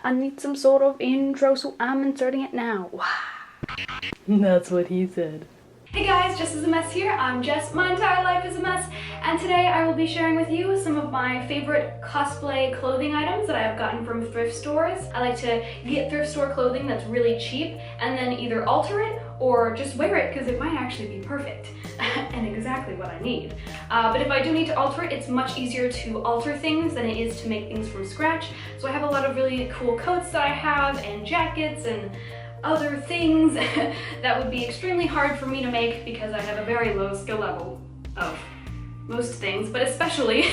I need some sort of intro, so I'm inserting it now. That's what he said. Hey guys, JessIsAMess here. I'm Jess. My entire life is a mess, and today I will be sharing with you some of my favorite cosplay clothing items that I have gotten from thrift stores. I like to get thrift store clothing that's really cheap and then either alter it or just wear it because it might actually be perfect and exactly what I need. But if I do need to alter it, it's much easier to alter things than it is to make things from scratch. So I have a lot of really cool coats that I have and jackets and other things that would be extremely hard for me to make because I have a very low skill level of most things, but especially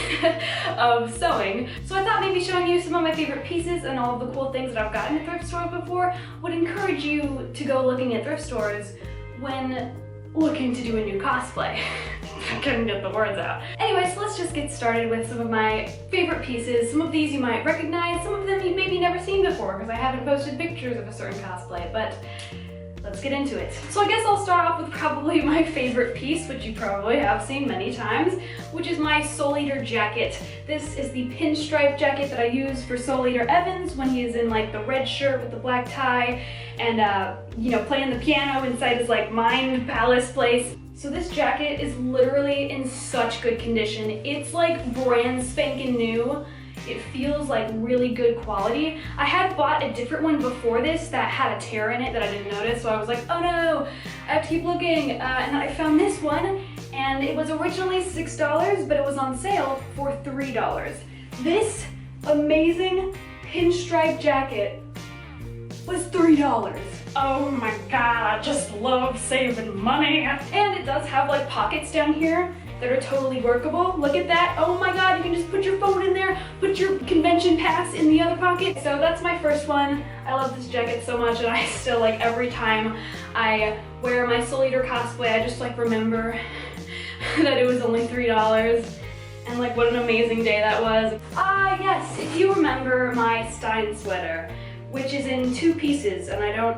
of sewing. So I thought maybe showing you some of my favorite pieces and all of the cool things that I've gotten at thrift stores before would encourage you to go looking at thrift stores when looking to do a new cosplay. I couldn't get the words out. Anyway, so let's just get started with some of my favorite pieces. Some of these you might recognize, some of them you've maybe never seen before because I haven't posted pictures of a certain cosplay, but let's get into it. So I guess I'll start off with probably my favorite piece, which you probably have seen many times, which is my Soul Eater jacket. This is the pinstripe jacket that I use for Soul Eater Evans when he is in like the red shirt with the black tie and you know, playing the piano inside his like mind palace place. So this jacket is literally in such good condition. It's like brand spanking new. It feels like really good quality. I had bought a different one before this that had a tear in it that I didn't notice, so I was like, oh no, I have to keep looking. And I found this one, and it was originally $6, but it was on sale for $3. This amazing pinstripe jacket was $3. Oh my god, I just love saving money. And it does have like pockets down here that are totally workable. Look at that. Oh my god, you can just put your phone in there, put your convention pass in the other pocket. So that's my first one. I love this jacket so much, and I still like every time I wear my Soul Eater cosplay, I just like remember that it was only $3 and like what an amazing day that was. Ah yes, if you remember my Stein sweater, which is in two pieces, and I don't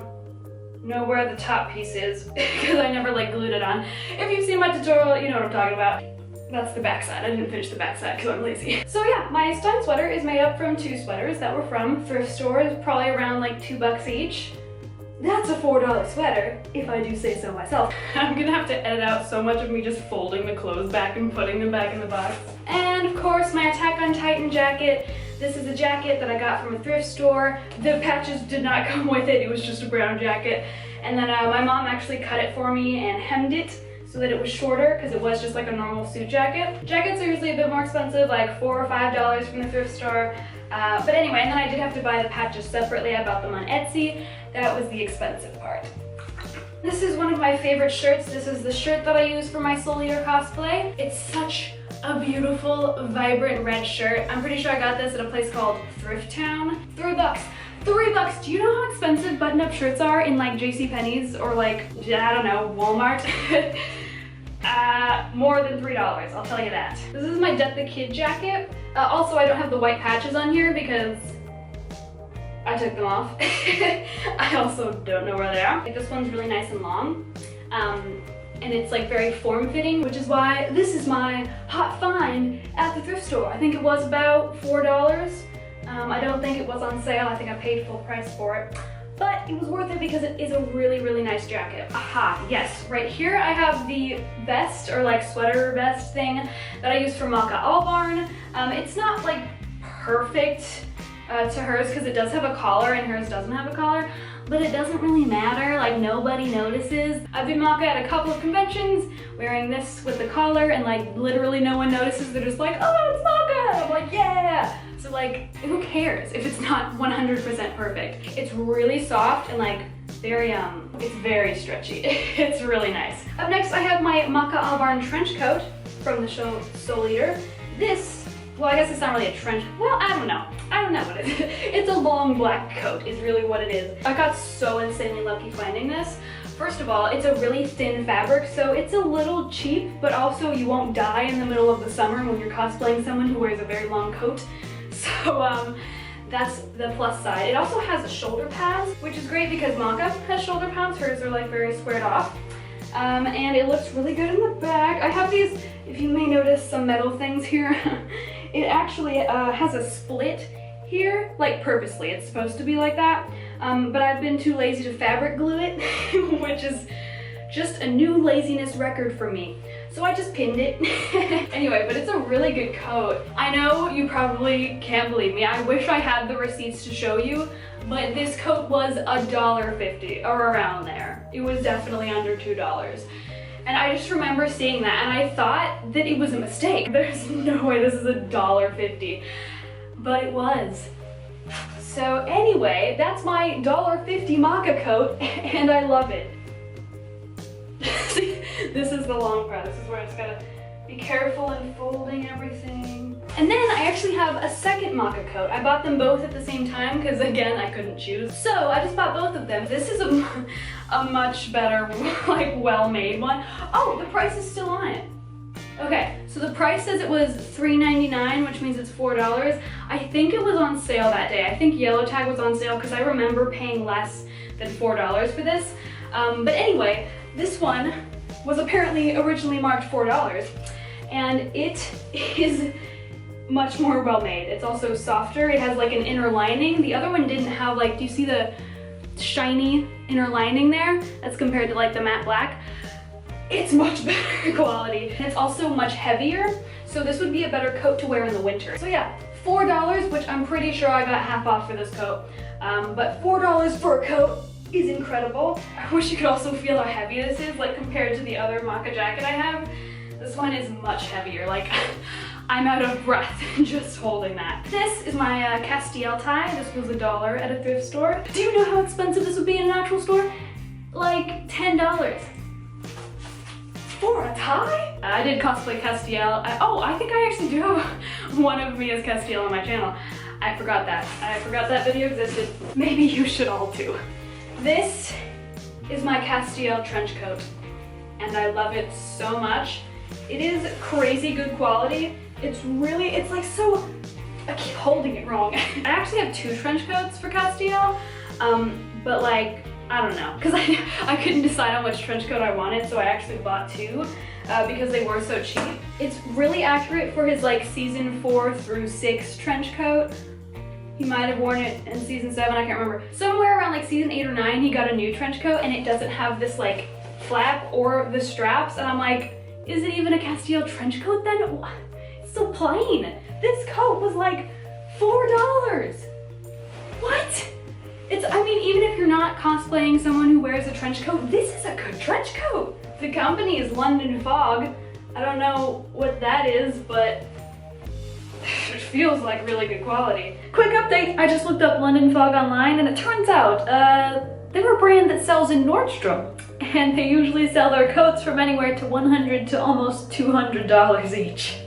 know where the top piece is because I never like glued it on. If you've seen my tutorial, you know what I'm talking about. That's the back side. I didn't finish the back side because I'm lazy. So yeah, my Stein sweater is made up from two sweaters that were from thrift stores, probably around like $2 each. That's a $4 sweater, if I do say so myself. I'm gonna have to edit out so much of me just folding the clothes back and putting them back in the box. And of course, my Attack on Titan jacket. This is a jacket that I got from a thrift store. The patches did not come with it. It was just a brown jacket. And then my mom actually cut it for me and hemmed it so that it was shorter because it was just like a normal suit jacket. Jackets are usually a bit more expensive, like $4 or $5 from the thrift store. But anyway, and then I did have to buy the patches separately. I bought them on Etsy. That was the expensive part. This is one of my favorite shirts. This is the shirt that I use for my Soul Eater cosplay. It's such a beautiful, vibrant red shirt. I'm pretty sure I got this at a place called Thrift Town. $3. $3. Do you know how expensive button-up shirts are in like JCPenney's or like, I don't know, Walmart? More than $3, I'll tell you that. This is my Death the Kid jacket. Also, I don't have the white patches on here because I took them off. I also don't know where they are. Like, this one's really nice and long. And it's like very form-fitting, which is why this is my hot find at the thrift store. I think it was about $4. I don't think it was on sale. I think I paid full price for it. But it was worth it because it is a really, really nice jacket. Aha, yes, right here I have the vest, or like sweater vest thing that I use for Maka Albarn. It's not like perfect to hers because it does have a collar and hers doesn't have a collar, but it doesn't really matter, like nobody notices. I've been Maka at a couple of conventions wearing this with the collar and like literally no one notices. They're just like, oh, it's Maka! I'm like, yeah! So like, who cares if it's not 100% perfect? It's really soft and like very, it's very stretchy. It's really nice. Up next, I have my Maka Albarn trench coat from the show Soul Eater. This, well, I guess it's not really a trench, well, I don't know. I don't know what it is. It's a long black coat is really what it is. I got so insanely lucky finding this. First of all, it's a really thin fabric, so it's a little cheap, but also you won't die in the middle of the summer when you're cosplaying someone who wears a very long coat. So that's the plus side. It also has a shoulder pads, which is great because Maka has shoulder pads. Hers are like very squared off. And it looks really good in the back. I have these, if you may notice some metal things here. It actually has a split here, like purposely. It's supposed to be like that, but I've been too lazy to fabric glue it, which is just a new laziness record for me. So I just pinned it. Anyway, but it's a really good coat. I know you probably can't believe me. I wish I had the receipts to show you, but this coat was $1.50 or around there. It was definitely under $2. And I just remember seeing that and I thought that it was a mistake. There's no way this is $1.50, but it was. So anyway, that's my $1.50 Maka coat and I love it. This is the long part. This is where it's gotta be careful in folding everything. And then I actually have a second Maka coat. I bought them both at the same time because again, I couldn't choose. So I just bought both of them. This is a much better, like well-made one. Oh, the price is still on it. Okay, so the price says it was $3.99, which means it's $4. I think it was on sale that day. I think Yellow Tag was on sale because I remember paying less than $4 for this. But anyway, this one was apparently originally marked $4, and it is much more well made. It's also softer. It has like an inner lining. The other one didn't have, like, do you see the shiny inner lining there? That's compared to like the matte black. It's much better quality. And it's also much heavier, so this would be a better coat to wear in the winter. So yeah, $4, which I'm pretty sure I got half off for this coat. But $4 for a coat is incredible. I wish you could also feel how heavy this is, like compared to the other Maka jacket I have. This one is much heavier. Like, I'm out of breath just holding that. This is my Castile tie. This was $1 at a thrift store. Do you know how expensive this would be in an actual store? Like $10. For a tie? I did cosplay Castile. Oh, I think I actually do have one of me as Castile on my channel. I forgot that. I forgot that video existed. Maybe you should all too. This is my Castile trench coat, and I love it so much. It is crazy good quality. It's like so, I keep holding it wrong. I actually have two trench coats for Castile, but like, I don't know, because I couldn't decide on which trench coat I wanted, so I actually bought two because they were so cheap. It's really accurate for his like season 4 through 6 trench coat. He might have worn it in season 7, I can't remember. Somewhere around like season 8 or 9, he got a new trench coat and it doesn't have this like flap or the straps, and I'm like, is it even a Castile trench coat then? It's so plain. This coat was like $4. What? I mean, even if you're not cosplaying someone who wears a trench coat, this is a good trench coat. The company is London Fog. I don't know what that is, but it feels like really good quality. Quick update, I just looked up London Fog online and it turns out they're a brand that sells in Nordstrom, and they usually sell their coats from anywhere to $100 to almost $200 each.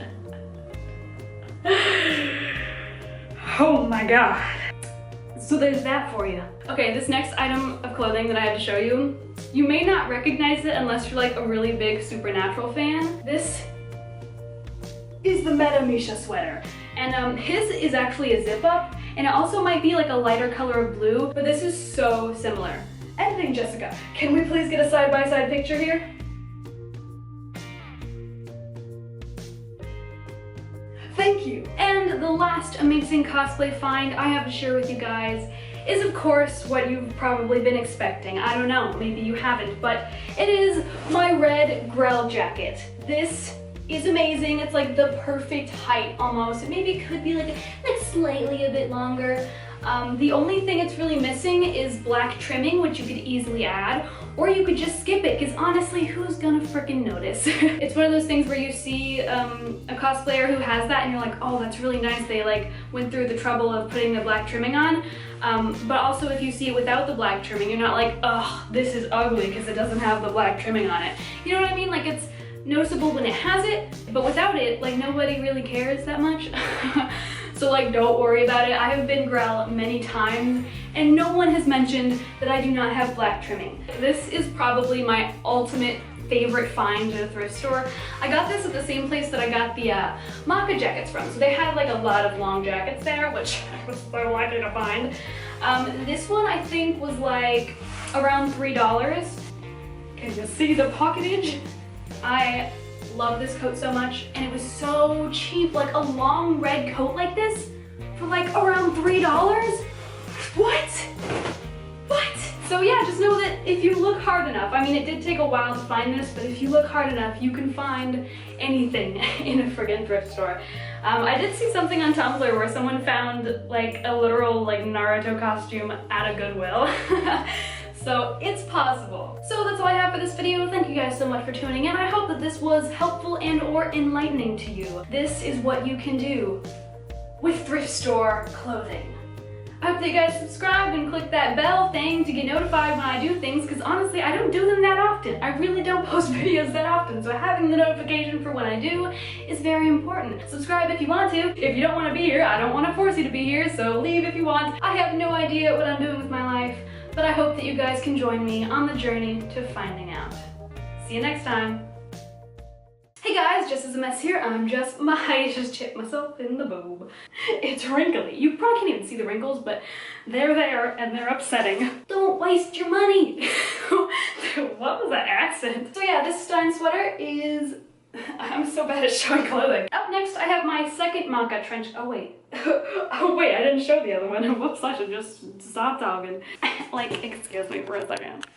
Oh my god. So there's that for you. Okay, this next item of clothing that I have to show you, you may not recognize it unless you're like a really big Supernatural fan. This is the Meta Misha sweater. And his is actually a zip up, and it also might be like a lighter color of blue, but this is so similar. Editing Jessica, can we please get a side-by-side picture here? Thank you. And the last amazing cosplay find I have to share with you guys is of course what you've probably been expecting. I don't know, maybe you haven't, but it is my red Grell jacket. This is amazing. It's like the perfect height almost. It maybe could be like slightly a bit longer. The only thing it's really missing is black trimming, which you could easily add, or you could just skip it, because honestly, who's gonna freaking notice? It's one of those things where you see a cosplayer who has that and you're like, oh, that's really nice. They like went through the trouble of putting the black trimming on. But also if you see it without the black trimming, you're not like, oh, this is ugly because it doesn't have the black trimming on it. You know what I mean? Like, it's noticeable when it has it, but without it, like, nobody really cares that much. So like, don't worry about it. I have been Grell many times and no one has mentioned that I do not have black trimming. This is probably my ultimate favorite find at a thrift store. I got this at the same place that I got the Maka jackets from. So they had like a lot of long jackets there, which I was so lucky to find. This one I think was like around $3. Can you see the pocketage? I love this coat so much, and it was so cheap. Like a long red coat like this for like around $3. What? What? So yeah, just know that if you look hard enough, I mean, it did take a while to find this, but if you look hard enough, you can find anything in a friggin' thrift store. I did see something on Tumblr where someone found like a literal like Naruto costume at a Goodwill. So it's possible. So that's all I have for this video. Thank you guys so much for tuning in. I hope that this was helpful and or enlightening to you. This is what you can do with thrift store clothing. I hope that you guys subscribe and click that bell thing to get notified when I do things, because honestly, I don't do them that often. I really don't post videos that often, so having the notification for when I do is very important. Subscribe if you want to. If you don't want to be here, I don't want to force you to be here, so leave if you want. I have no idea what I'm doing with my life, but I hope that you guys can join me on the journey to finding out. See you next time. Hey guys, JessIsAMess here. I'm Jess. I just chipped myself in the boob. It's wrinkly. You probably can't even see the wrinkles, but they're there and they're upsetting. Don't waste your money. What was that accent? So yeah, this Stein sweater is... I'm so bad at showing clothing. Up next, I have my second Maka trench... Oh wait. Oh wait, I didn't show the other one. Whoops, I should just stop talking. Like, excuse me for a second.